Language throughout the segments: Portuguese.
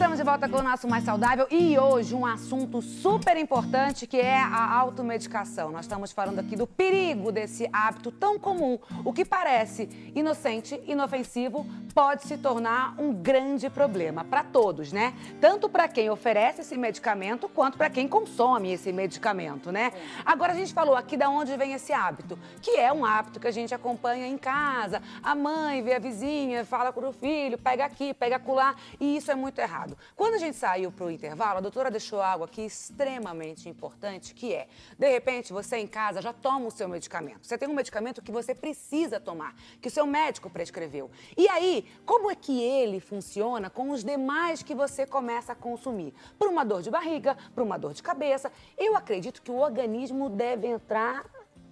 Estamos de volta com o nosso Mais Saudável e hoje um assunto super importante que é a automedicação. Nós estamos falando aqui do perigo desse hábito tão comum. O que parece inocente, inofensivo, pode se tornar um grande problema para todos, né? Tanto para quem oferece esse medicamento quanto para quem consome esse medicamento, né? Agora a gente falou aqui de onde vem esse hábito, que é um hábito que a gente acompanha em casa. A mãe vê a vizinha, fala com o filho, pega aqui, pega acolá, e isso é muito errado. Quando a gente saiu para o intervalo, a doutora deixou algo aqui extremamente importante, que é, de repente, você em casa já toma o seu medicamento. Você tem um medicamento que você precisa tomar, que o seu médico prescreveu. E aí, como é que ele funciona com os demais que você começa a consumir? Por uma dor de barriga, por uma dor de cabeça, eu acredito que o organismo deve entrar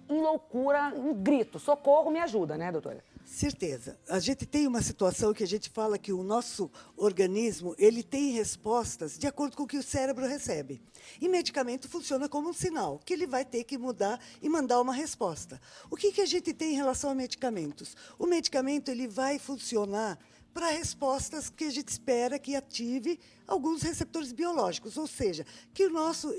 em loucura, em grito. Socorro, me ajuda, né, doutora? Certeza. A gente tem uma situação que a gente fala que o nosso organismo, ele tem respostas de acordo com o que o cérebro recebe. E medicamento funciona como um sinal, que ele vai ter que mudar e mandar uma resposta. O que a gente tem em relação a medicamentos? O medicamento ele vai funcionar para respostas que a gente espera que ative alguns receptores biológicos, ou seja, que o nosso,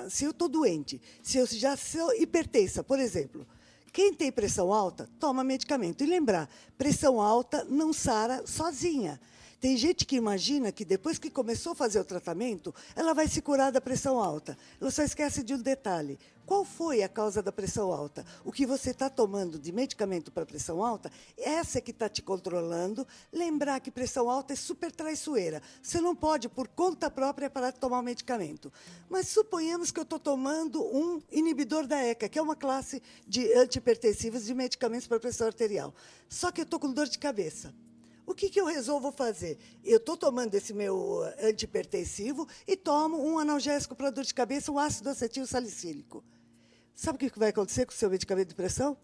se eu estou doente, se eu já sou hipertensa, por exemplo, quem tem pressão alta, toma medicamento. E lembrar, pressão alta não sara sozinha. Tem gente que imagina que depois que começou a fazer o tratamento, ela vai se curar da pressão alta. Ela só esquece de um detalhe. Qual foi a causa da pressão alta? O que você está tomando de medicamento para pressão alta, essa é que está te controlando. Lembrar que pressão alta é super traiçoeira. Você não pode, por conta própria, parar de tomar o medicamento. Mas suponhamos que eu estou tomando um inibidor da ECA, que é uma classe de antihipertensivos de medicamentos para pressão arterial. Só que eu estou com dor de cabeça. O que eu resolvo fazer? Eu estou tomando esse meu antihipertensivo e tomo um analgésico para dor de cabeça, um ácido acetil salicílico. Sabe o que vai acontecer com o seu medicamento de pressão?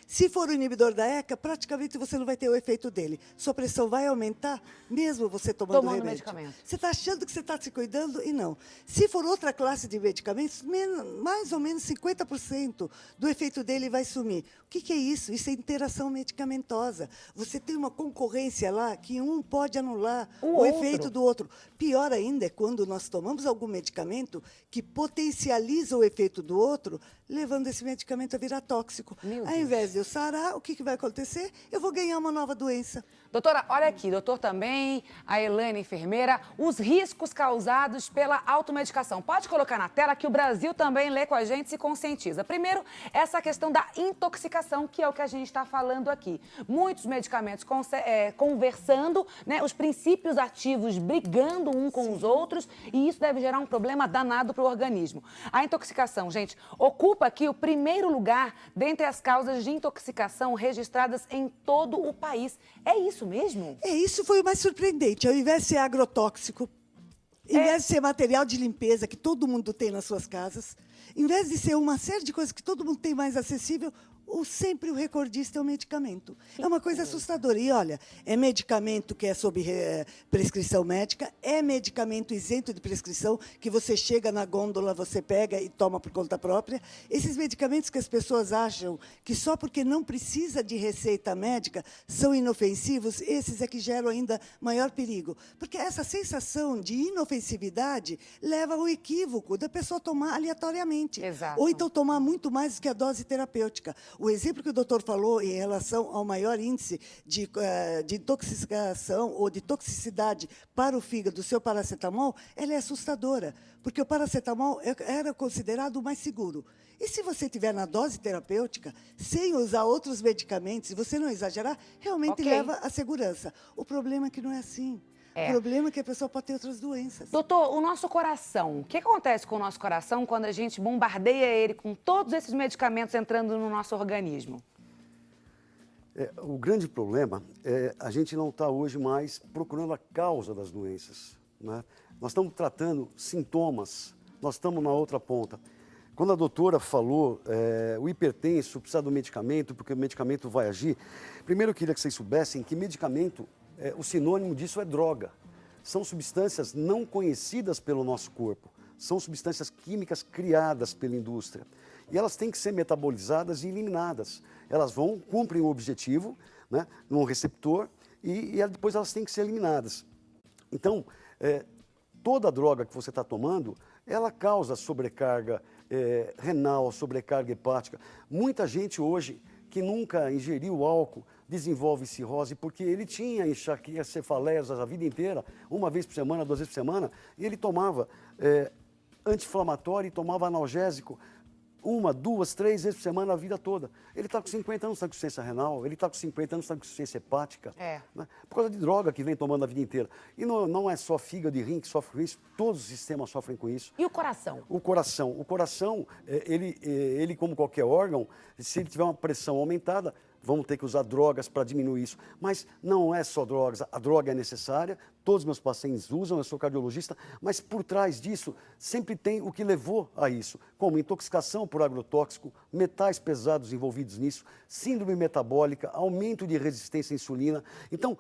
Se for o inibidor da ECA, praticamente você não vai ter o efeito dele. Sua pressão vai aumentar, mesmo você tomando remédio. Medicamento. Você está achando que você está se cuidando e não. Se for outra classe de medicamentos, mais ou menos 50% do efeito dele vai sumir. O que é isso? Isso é interação medicamentosa. Você tem uma concorrência lá que um pode anular o efeito do outro. Pior ainda é quando nós tomamos algum medicamento que potencializa o efeito do outro, levando esse medicamento a virar tóxico. Ao invés de eu sarar, o que vai acontecer? Eu vou ganhar uma nova doença. Doutora, olha aqui, doutor também, a Elaine, enfermeira, os riscos causados pela automedicação. Pode colocar na tela que o Brasil também lê com a gente e se conscientiza. Primeiro, essa questão da intoxicação, que é o que a gente está falando aqui. Muitos medicamentos conversando, né, os princípios ativos brigando um com os outros, e isso deve gerar um problema danado para o organismo. A intoxicação, gente, ocupa aqui o primeiro lugar dentre as causas de intoxicação registradas em todo o país. É isso mesmo? Isso foi o mais surpreendente. Ao invés de ser agrotóxico, ao invés de ser material de limpeza que todo mundo tem nas suas casas, em vez de ser uma série de coisas que todo mundo tem mais acessível, sempre o recordista é o medicamento. É uma coisa assustadora. E, olha, é medicamento que é sob prescrição médica, é medicamento isento de prescrição, que você chega na gôndola, você pega e toma por conta própria. Esses medicamentos que as pessoas acham que só porque não precisa de receita médica são inofensivos, esses é que geram ainda maior perigo. Porque essa sensação de inofensividade leva ao equívoco da pessoa tomar aleatoriamente. Exato. Ou então tomar muito mais do que a dose terapêutica. O exemplo que o doutor falou em relação ao maior índice de intoxicação ou de toxicidade para o fígado do seu paracetamol, ela é assustadora, porque o paracetamol era considerado o mais seguro. E se você tiver na dose terapêutica, sem usar outros medicamentos, e você não exagerar, realmente leva à segurança. O problema é que não é assim. O problema é que a pessoa pode ter outras doenças. Doutor, o nosso coração, o que acontece com o nosso coração quando a gente bombardeia ele com todos esses medicamentos entrando no nosso organismo? O grande problema é a gente não está hoje mais procurando a causa das doenças, né? Nós estamos tratando sintomas, nós estamos na outra ponta. Quando a doutora falou, o hipertenso precisa do medicamento, porque o medicamento vai agir, primeiro eu queria que vocês soubessem que medicamento, o sinônimo disso é droga. São substâncias não conhecidas pelo nosso corpo. São substâncias químicas criadas pela indústria. E elas têm que ser metabolizadas e eliminadas. Elas cumprem o objetivo, né, num receptor, e depois elas têm que ser eliminadas. Então, toda droga que você está tomando, ela causa sobrecarga renal, sobrecarga hepática. Muita gente hoje que nunca ingeriu álcool desenvolve cirrose porque ele tinha enxaqueca, cefaleias a vida inteira, uma vez por semana, 2 vezes por semana, e ele tomava anti-inflamatório e tomava analgésico 1, 2, 3 vezes por semana a vida toda. Ele está com 50 anos, está com insuficiência renal, ele está com 50 anos, está com insuficiência hepática. Né? Por causa de droga que vem tomando a vida inteira. E não é só fígado e rim que sofre com isso, todos os sistemas sofrem com isso. E o coração? O coração, ele como qualquer órgão, se ele tiver uma pressão aumentada, vamos ter que usar drogas para diminuir isso. Mas não é só drogas, a droga é necessária, todos os meus pacientes usam, eu sou cardiologista, mas por trás disso sempre tem o que levou a isso, como intoxicação por agrotóxico, metais pesados envolvidos nisso, síndrome metabólica, aumento de resistência à insulina. Então,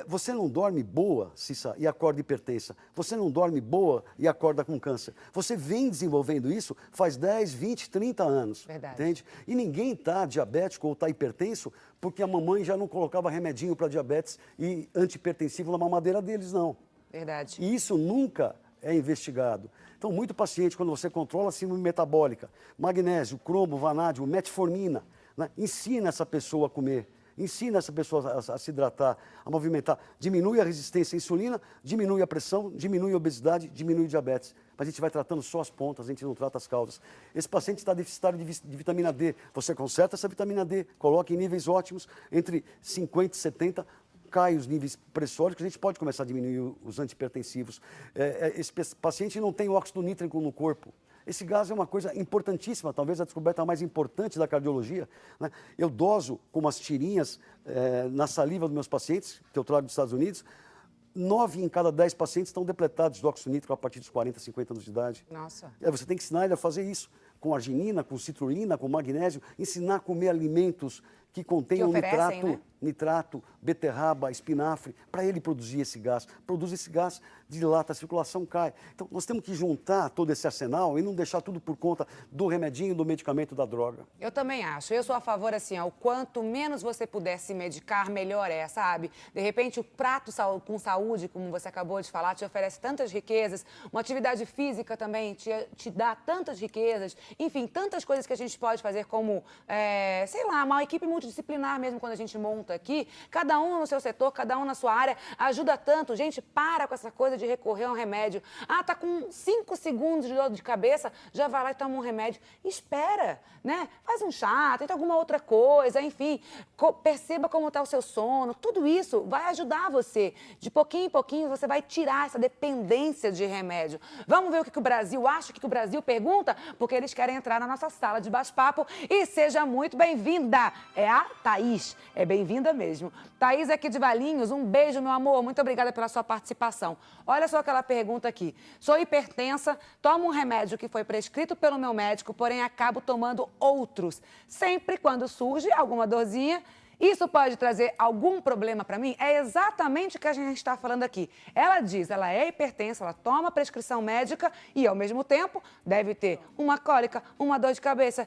você não dorme boa, Cissa, e acorda hipertensa. Você não dorme boa e acorda com câncer. Você vem desenvolvendo isso faz 10, 20, 30 anos. Verdade. Entende? E ninguém está diabético ou está hipertenso porque a mamãe já não colocava remedinho para diabetes e antihipertensivo na mamadeira deles, não. Verdade. E isso nunca é investigado. Então, muito paciente, quando você controla a síndrome metabólica, magnésio, cromo, vanádio, metformina, né? Ensina essa pessoa a comer, ensina essa pessoa a se hidratar, a movimentar, diminui a resistência à insulina, diminui a pressão, diminui a obesidade, diminui o diabetes. Mas a gente vai tratando só as pontas, a gente não trata as causas. Esse paciente está deficitário de vitamina D. Você conserta essa vitamina D, coloca em níveis ótimos, entre 50 e 70, cai os níveis pressóricos, a gente pode começar a diminuir os antihipertensivos. Esse paciente não tem óxido nítrico no corpo. Esse gás é uma coisa importantíssima, talvez a descoberta mais importante da cardiologia. Né? Eu doso com umas tirinhas na saliva dos meus pacientes, que eu trago dos Estados Unidos, 9 em cada 10 pacientes estão depletados de óxido nítrico a partir dos 40, 50 anos de idade. Nossa. Você tem que ensinar ele a fazer isso, com arginina, com citrulina, com magnésio, ensinar a comer alimentos que contenham nitrato, beterraba, espinafre, para ele produzir esse gás. Produz esse gás, dilata, a circulação cai. Então, nós temos que juntar todo esse arsenal e não deixar tudo por conta do remedinho, do medicamento, da droga. Eu também acho. Eu sou a favor, assim, o quanto menos você puder se medicar, melhor é, sabe? De repente, o prato com saúde, como você acabou de falar, te oferece tantas riquezas. Uma atividade física também te dá tantas riquezas. Enfim, tantas coisas que a gente pode fazer como, sei lá, uma equipe multidisciplinar mesmo quando a gente monta aqui. Cada um no seu setor, cada um na sua área, ajuda tanto. Gente, para com essa coisa de recorrer a um remédio. Ah, tá com 5 segundos de dor de cabeça, já vai lá e toma um remédio. Espera, né? Faz um chá, tenta alguma outra coisa, enfim. Perceba como está o seu sono. Tudo isso vai ajudar você. De pouquinho em pouquinho, você vai tirar essa dependência de remédio. Vamos ver o que o Brasil acha, o que o Brasil pergunta? Porque eles querem entrar na nossa sala de bate-papo. E seja muito bem-vinda. É a Thaís. É bem-vinda mesmo. Thaís aqui de Valinhos, um beijo, meu amor. Muito obrigada pela sua participação. Olha só aquela pergunta aqui. Sou hipertensa, tomo um remédio que foi prescrito pelo meu médico, porém acabo tomando outros. Sempre quando surge alguma dorzinha, isso pode trazer algum problema para mim? É exatamente o que a gente está falando aqui. Ela diz, ela é hipertensa, ela toma prescrição médica e, ao mesmo tempo, deve ter uma cólica, uma dor de cabeça,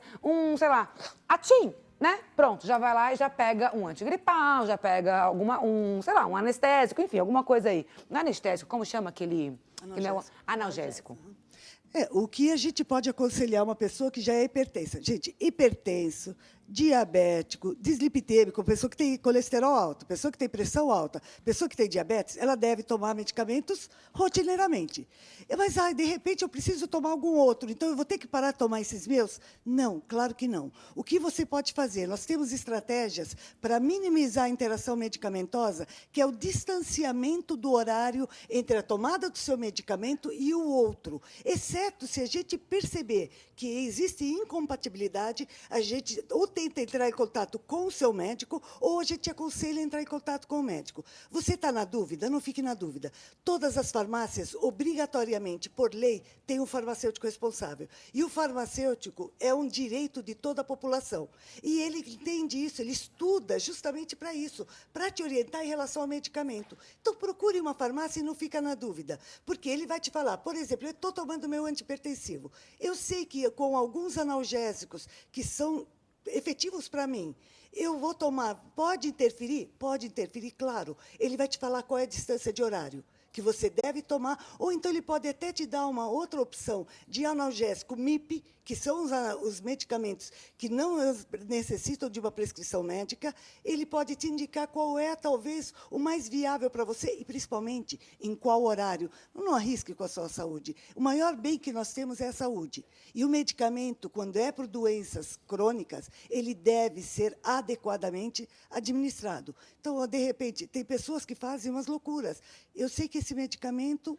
sei lá, atim. Né? Pronto, já vai lá e já pega um antigripal, já pega sei lá, um anestésico, enfim, alguma coisa aí. Não é anestésico, como chama aquele? Analgésico. O que a gente pode aconselhar uma pessoa que já é hipertensa? Gente, hipertenso, diabético, dislipidêmico, pessoa que tem colesterol alto, pessoa que tem pressão alta, pessoa que tem diabetes, ela deve tomar medicamentos rotineiramente. Mas, de repente, eu preciso tomar algum outro, então eu vou ter que parar de tomar esses meus? Não, claro que não. O que você pode fazer? Nós temos estratégias para minimizar a interação medicamentosa, que é o distanciamento do horário entre a tomada do seu medicamento e o outro. Exceto se a gente perceber que existe incompatibilidade, a gente ou tenta entrar em contato com o seu médico, ou a gente aconselha a entrar em contato com o médico. Você está na dúvida? Não fique na dúvida. Todas as farmácias, obrigatoriamente, por lei, têm um farmacêutico responsável. E o farmacêutico é um direito de toda a população. E ele entende isso, ele estuda justamente para isso, para te orientar em relação ao medicamento. Então, procure uma farmácia e não fica na dúvida, porque ele vai te falar, por exemplo, eu estou tomando meu antihipertensivo. Eu sei que com alguns analgésicos que são efetivos para mim, eu vou tomar, pode interferir? Pode interferir, claro. Ele vai te falar qual é a distância de horário. que você deve tomar, ou então ele pode até te dar uma outra opção de analgésico MIP, que são os medicamentos que não necessitam de uma prescrição médica. Ele pode te indicar qual é, talvez, o mais viável para você e, principalmente, em qual horário. Não arrisque com a sua saúde. O maior bem que nós temos é a saúde. E o medicamento, quando é por doenças crônicas, ele deve ser adequadamente administrado. Então, de repente, tem pessoas que fazem umas loucuras. Eu sei que esse medicamento...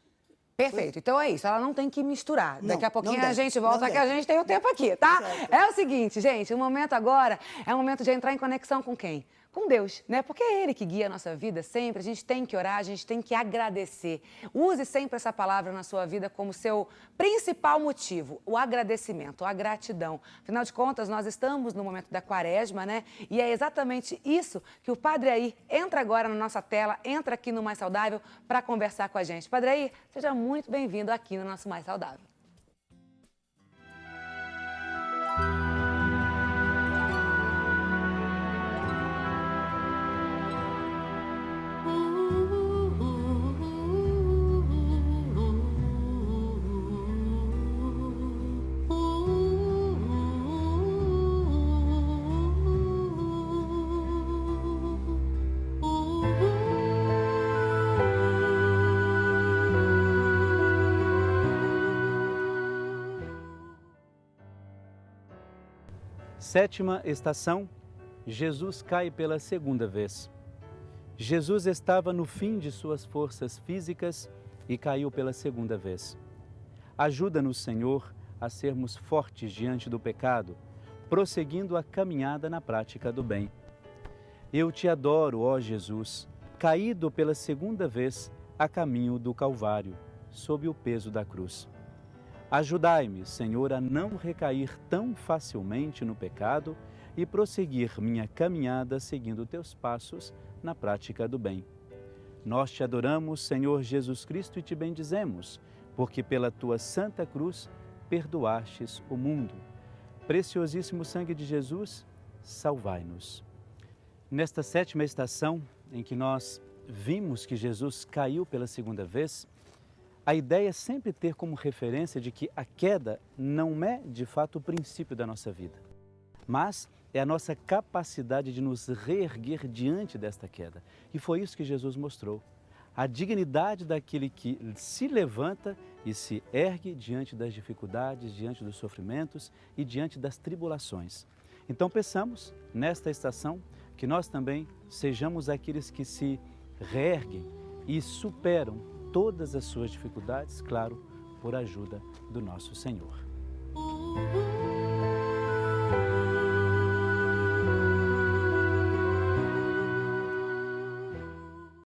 Perfeito. Então é isso, ela não tem que misturar. Daqui a pouquinho a gente volta, que a gente tem o tempo aqui, tá? Certo. É o seguinte, gente, o momento agora é o momento de entrar em conexão com quem? Com Deus, né? Porque é Ele que guia a nossa vida sempre, a gente tem que orar, a gente tem que agradecer. Use sempre essa palavra na sua vida como seu principal motivo, o agradecimento, a gratidão. Afinal de contas, nós estamos no momento da quaresma, né? E é exatamente isso que o Padre Air entra agora na nossa tela, entra aqui no Mais Saudável para conversar com a gente. Padre Air, seja muito bem-vindo aqui no nosso Mais Saudável. Sétima estação, Jesus cai pela segunda vez. Jesus estava no fim de suas forças físicas e caiu pela segunda vez. Ajuda-nos, Senhor, a sermos fortes diante do pecado, prosseguindo a caminhada na prática do bem. Eu te adoro, ó Jesus, caído pela segunda vez a caminho do Calvário, sob o peso da cruz. Ajudai-me, Senhor, a não recair tão facilmente no pecado e prosseguir minha caminhada seguindo teus passos na prática do bem. Nós te adoramos, Senhor Jesus Cristo, e te bendizemos, porque pela tua santa cruz perdoastes o mundo. Preciosíssimo sangue de Jesus, salvai-nos. Nesta sétima estação, em que nós vimos que Jesus caiu pela segunda vez, a ideia é sempre ter como referência de que a queda não é, de fato, o princípio da nossa vida, mas é a nossa capacidade de nos reerguer diante desta queda. E foi isso que Jesus mostrou. A dignidade daquele que se levanta e se ergue diante das dificuldades, diante dos sofrimentos e diante das tribulações. Então peçamos, nesta estação, que nós também sejamos aqueles que se reerguem e superam todas as suas dificuldades, claro, por ajuda do nosso Senhor.